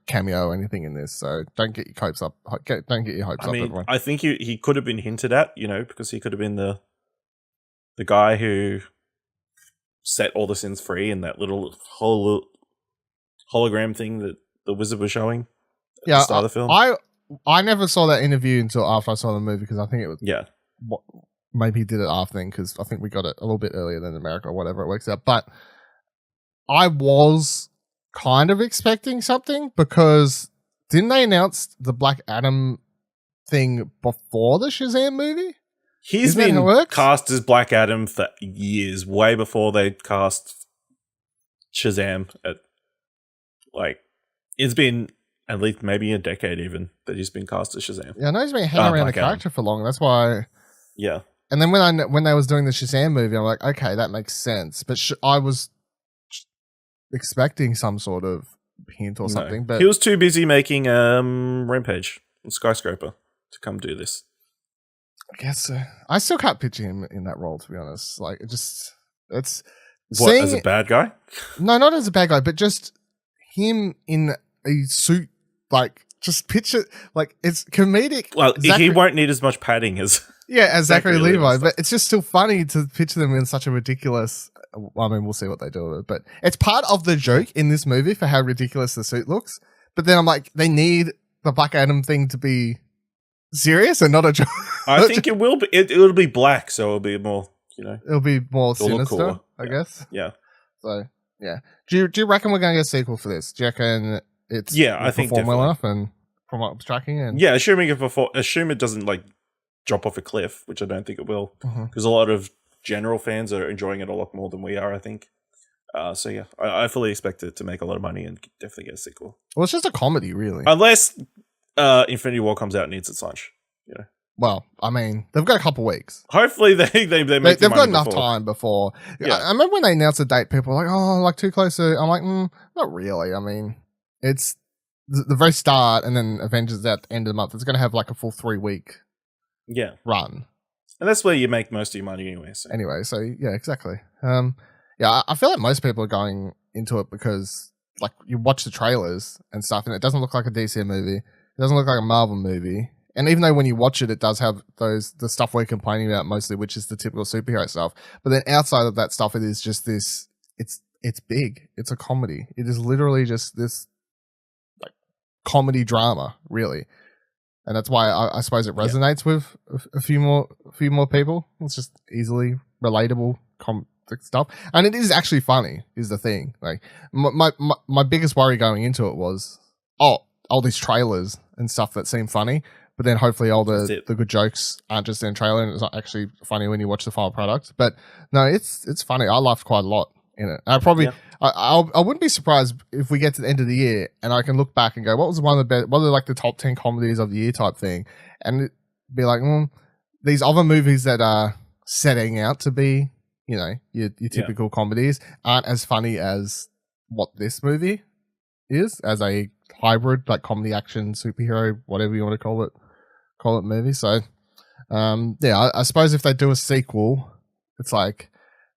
Speaker 4: cameo or anything in this, so don't get your hopes up. Don't get your hopes up, everyone.
Speaker 5: I think he could have been hinted at, because he could have been the guy who set all the sins free in that little hologram thing that the wizard was showing at the start of the film.
Speaker 4: I never saw that interview until after I saw the movie because I think it was maybe he did it after then because I think we got it a little bit earlier than America or whatever it works out. But I was kind of expecting something because didn't they announce the Black Adam thing before the Shazam movie?
Speaker 5: He's been cast as Black Adam for years, way before they cast Shazam. It's been at least maybe a decade even that he's been cast as Shazam.
Speaker 4: Yeah, I know he's been hanging around the character for long. That's why.
Speaker 5: Yeah.
Speaker 4: And then when they was doing the Shazam movie, I'm like, okay, that makes sense. But I was expecting some sort of hint or something, but
Speaker 5: he was too busy making Rampage and Skyscraper to come do this.
Speaker 4: I guess so. I still can't picture him in that role, to be honest. Like, it's
Speaker 5: as a bad guy?
Speaker 4: No, not as a bad guy, but just him in a suit. Like, just picture it's comedic.
Speaker 5: Well, he won't need as much padding as
Speaker 4: as Zachary Levi, but it's just still funny to picture them in such a ridiculous. I mean, we'll see what they do with it, but it's part of the joke in this movie for how ridiculous the suit looks. But then I'm like, they need the Black Adam thing to be serious and not a joke.
Speaker 5: I think it will be. It'll be black, so it'll be more.
Speaker 4: It'll be more sinister, I guess.
Speaker 5: Yeah.
Speaker 4: So yeah. Do you reckon we're going to get a sequel for this? Do you reckon it's
Speaker 5: I think
Speaker 4: perform well enough and from what I'm tracking and
Speaker 5: assuming it doesn't drop off a cliff, which I don't think it will, because a lot of general fans are enjoying it a lot more than we are, I think. So yeah, I fully expect it to make a lot of money and definitely get a sequel.
Speaker 4: Well, it's just a comedy, really.
Speaker 5: Unless Infinity War comes out and needs its lunch.
Speaker 4: Well, I mean, they've got a couple weeks.
Speaker 5: Hopefully they've
Speaker 4: got enough time before. Yeah. I remember when they announced the date, people were like, oh, too close to... I'm like, not really. I mean, it's the very start and then Avengers at the end of the month. It's going to have a full 3-week run.
Speaker 5: And that's where you make most of your money anyway.
Speaker 4: So yeah, exactly. I feel like most people are going into it because you watch the trailers and stuff and it doesn't look like a DC movie. It doesn't look like a Marvel movie. And even though when you watch it, it does have the stuff we're complaining about mostly, which is the typical superhero stuff. But then outside of that stuff, it is just this, it's big. It's a comedy. It is literally just this comedy drama, really. and that's why I suppose it resonates with a few more people. It's just easily relatable stuff, and it is actually funny. Is the thing. Like my biggest worry going into it was all these trailers and stuff that seem funny, but then hopefully all the good jokes aren't just in a trailer and it's not actually funny when you watch the final product. But no, it's funny. I laughed quite a lot in it. I wouldn't be surprised if we get to the end of the year and I can look back and go, what was one of the best, what are like the top 10 comedies of the year type thing, and it'd be like, these other movies that are setting out to be, you know, your typical comedies aren't as funny as what this movie is as a hybrid, like comedy, action, superhero, whatever you want to call it movie. So I suppose if they do a sequel, it's like,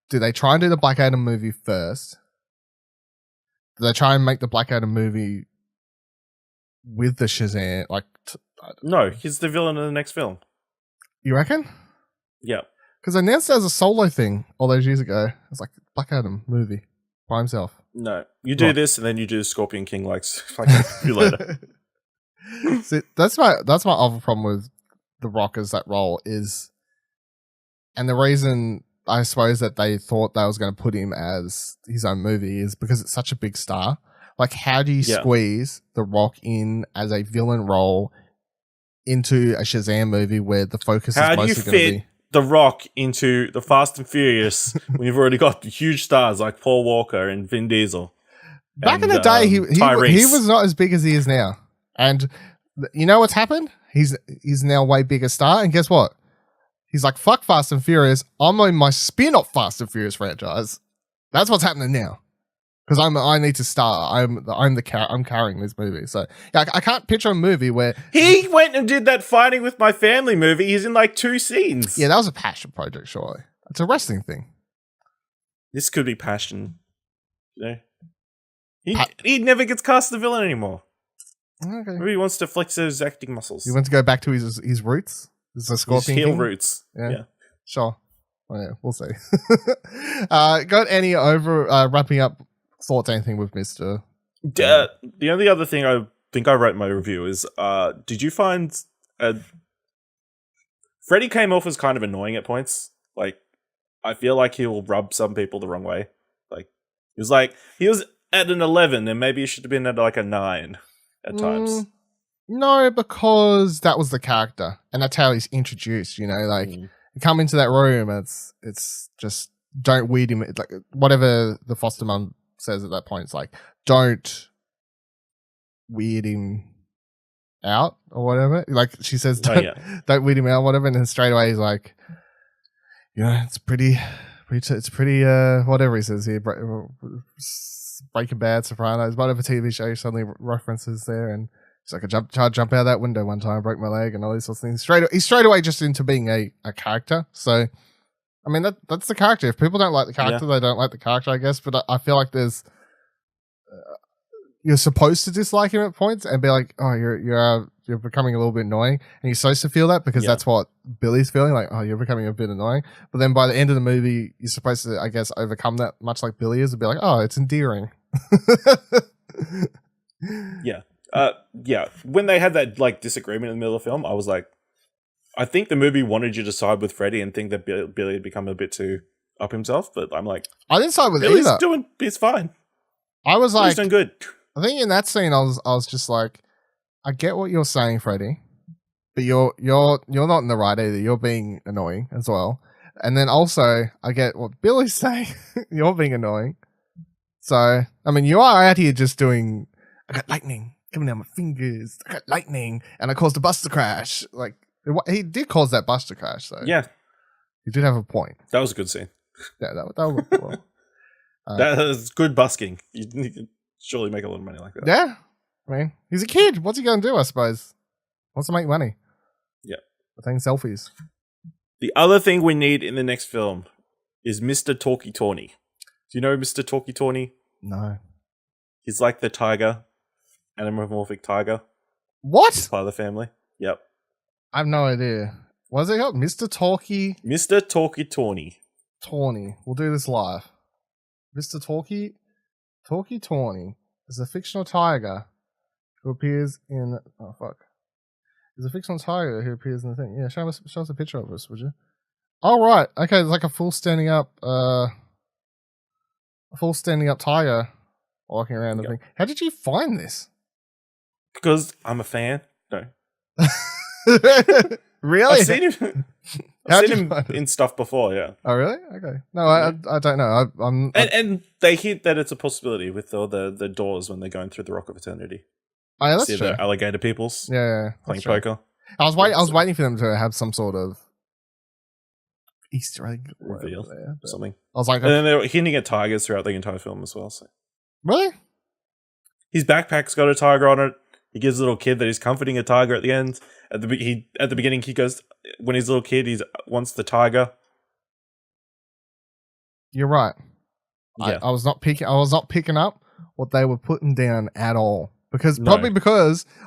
Speaker 4: do they try and do the Black Adam movie first? Do they try and make the Black Adam movie with the Shazam? Like,
Speaker 5: no, he's the villain in the next film.
Speaker 4: You reckon?
Speaker 5: Yeah. Because
Speaker 4: they announced it as a solo thing all those years ago. It's like Black Adam movie by himself.
Speaker 5: No, you do this and then you do Scorpion King like you later.
Speaker 4: See, that's my other problem with The Rock as that role is, and the reason I suppose that they thought they was going to put him as his own movie is because it's such a big star. Like, how do you squeeze The Rock in as a villain role into a Shazam movie where the focus is mostly going to be
Speaker 5: The Rock into the Fast and Furious when you've already got huge stars like Paul Walker and Vin Diesel?
Speaker 4: Back in the day, he was not as big as he is now. And you know what's happened? He's now a way bigger star. And guess what? He's like, fuck Fast and Furious. I'm on my spin-off Fast and Furious franchise. That's what's happening now. Because I need to star. I'm carrying this movie. So yeah, I can't picture a movie where
Speaker 5: he went and did that Fighting with My Family movie. He's in like 2 scenes.
Speaker 4: Yeah, that was a passion project, surely. It's a wrestling thing.
Speaker 5: This could be passion. You know? He never gets cast as the villain anymore.
Speaker 4: Okay.
Speaker 5: Maybe he wants to flex his acting muscles.
Speaker 4: He wants to go back to his roots. Is the Scorpion
Speaker 5: His heel
Speaker 4: King?
Speaker 5: roots. Yeah.
Speaker 4: Sure. Oh, yeah, we'll see. Got any wrapping up thoughts, anything with Mr.
Speaker 5: The only other thing I think I wrote in my review is, did you find Freddy came off as kind of annoying at points? Like, I feel like he will rub some people the wrong way. Like, he was at an 11 and maybe he should have been at like a 9 at times.
Speaker 4: No, because that was the character, and that's how he's introduced. You know, like you come into that room, and it's just don't weed him. It's like whatever the foster mum says at that point, it's like don't weed him out or whatever. Like she says, don't weed him out, whatever. And then straight away he's like, you know, it's pretty, whatever he says here, Breaking Bad, Sopranos, whatever TV show suddenly references there, and. It's like I jump out of that window one time, broke my leg, and all these sorts of things. He's straight away just into being a character. So, I mean, that's the character. If people don't like the character, they don't like the character, I guess. But I feel like there's you're supposed to dislike him at points and be like, oh, you're becoming a little bit annoying, and you're supposed to feel that because that's what Billy's feeling. Like, oh, you're becoming a bit annoying. But then by the end of the movie, you're supposed to, I guess, overcome that, much like Billy is, and be like, oh, it's endearing.
Speaker 5: When they had that like disagreement in the middle of the film, I was like, I think the movie wanted you to side with Freddy and think that Billy had become a bit too up himself, but I'm like,
Speaker 4: I didn't side with
Speaker 5: Billy's
Speaker 4: either.
Speaker 5: He's fine.
Speaker 4: I was like,
Speaker 5: he's doing good.
Speaker 4: I think in that scene, I was just like, I get what you're saying, Freddy, but you're not in the right either. You're being annoying as well, and then also I get what Billy's saying. You're being annoying. So I mean, you are out here just doing. I got lightning coming down my fingers. I got lightning, and I caused a bus to crash. Like he did cause that bus to crash, so
Speaker 5: yeah,
Speaker 4: he did have a point.
Speaker 5: That was a good scene.
Speaker 4: Yeah, that was cool.
Speaker 5: That was good busking. You can surely make a lot of money like that.
Speaker 4: Yeah, I mean, he's a kid. What's he going to do? I suppose wants to make money.
Speaker 5: Yeah,
Speaker 4: taking selfies.
Speaker 5: The other thing we need in the next film is Mr. Talkie Tawny. Do you know Mr. Talkie Tawny?
Speaker 4: No.
Speaker 5: He's like the tiger. Anamorphic tiger.
Speaker 4: What?
Speaker 5: He's part of the family. Yep.
Speaker 4: I have no idea. What is it called? Mr. Talkie?
Speaker 5: Mr. Talkie Tawny.
Speaker 4: Tawny. We'll do this live. Mr. Talkie Tawny is a fictional tiger who appears in... Oh, fuck. There's a fictional tiger who appears in the thing. Yeah, show us a picture of us, would you? Oh, right. Okay, there's like a full standing up tiger walking around the thing. How did you find this?
Speaker 5: Because I'm a fan. No.
Speaker 4: Really?
Speaker 5: I've seen him in stuff before, yeah.
Speaker 4: Oh, really? Okay. No, I don't know.
Speaker 5: And they hint that it's a possibility with all the doors when they're going through the Rock of Eternity.
Speaker 4: Oh, yeah, that's
Speaker 5: see
Speaker 4: true.
Speaker 5: the alligator peoples playing poker.
Speaker 4: I was waiting for them to have some sort of Easter egg
Speaker 5: reveal
Speaker 4: there,
Speaker 5: something.
Speaker 4: I was like,
Speaker 5: and then they were hinting at tigers throughout the entire film as well. So.
Speaker 4: Really?
Speaker 5: His backpack's got a tiger on it. He gives a little kid that he's comforting a tiger at the end. At the beginning, he goes when he's a little kid, he wants the tiger.
Speaker 4: You're right.
Speaker 5: Yeah.
Speaker 4: I was not picking up what they were putting down at all. Because I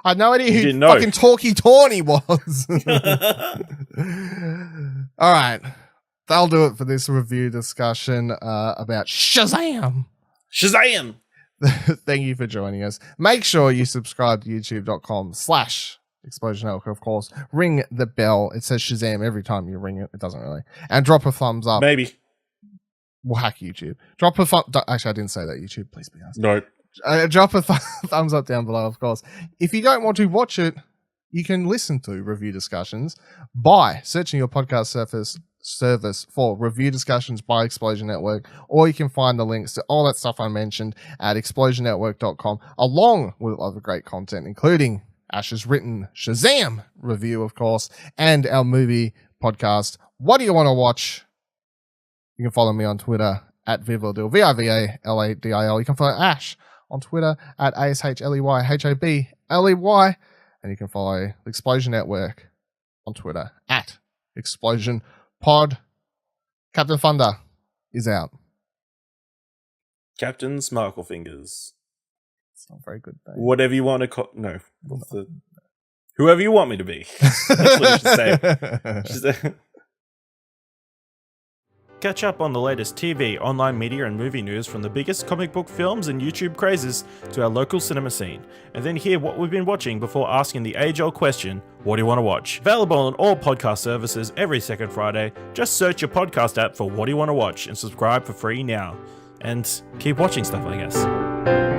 Speaker 4: had no idea who fucking Talkie Tawny was. All right. That'll do it for this review discussion about Shazam.
Speaker 5: Shazam!
Speaker 4: Thank you for joining us. Make sure you subscribe to youtube.com/Explosion Network, of course. Ring the bell. It says Shazam every time you ring it. It doesn't really. And drop a thumbs up.
Speaker 5: Maybe.
Speaker 4: We'll hack YouTube. Drop a actually, I didn't say that, YouTube. Please be honest.
Speaker 5: No.
Speaker 4: Drop a thumbs up down below, of course. If you don't want to watch it, you can listen to review discussions by searching your podcast service for Review Discussions by Explosion Network, or you can find the links to all that stuff I mentioned at explosionnetwork.com, along with other great content, including Ash's written Shazam review, of course, and our movie podcast, What Do You Want to Watch? You can follow me on Twitter at Vivaladil, Vivaladil. You can follow Ash on Twitter at ASHLEYHOBLEY, and you can follow the Explosion Network on Twitter at Explosion Pod. Captain Thunder is out.
Speaker 5: Captain Smarklefingers.
Speaker 4: It's not very good, though.
Speaker 5: Whatever you want to call... No. Whoever you want me to be. That's what you should say. Catch up on the latest TV, online media and movie news from the biggest comic book films and YouTube crazes to our local cinema scene. And then hear what we've been watching before asking the age-old question, what do you want to watch? Available on all podcast services every second Friday. Just search your podcast app for What Do You Want to Watch and subscribe for free now. And keep watching stuff, I guess.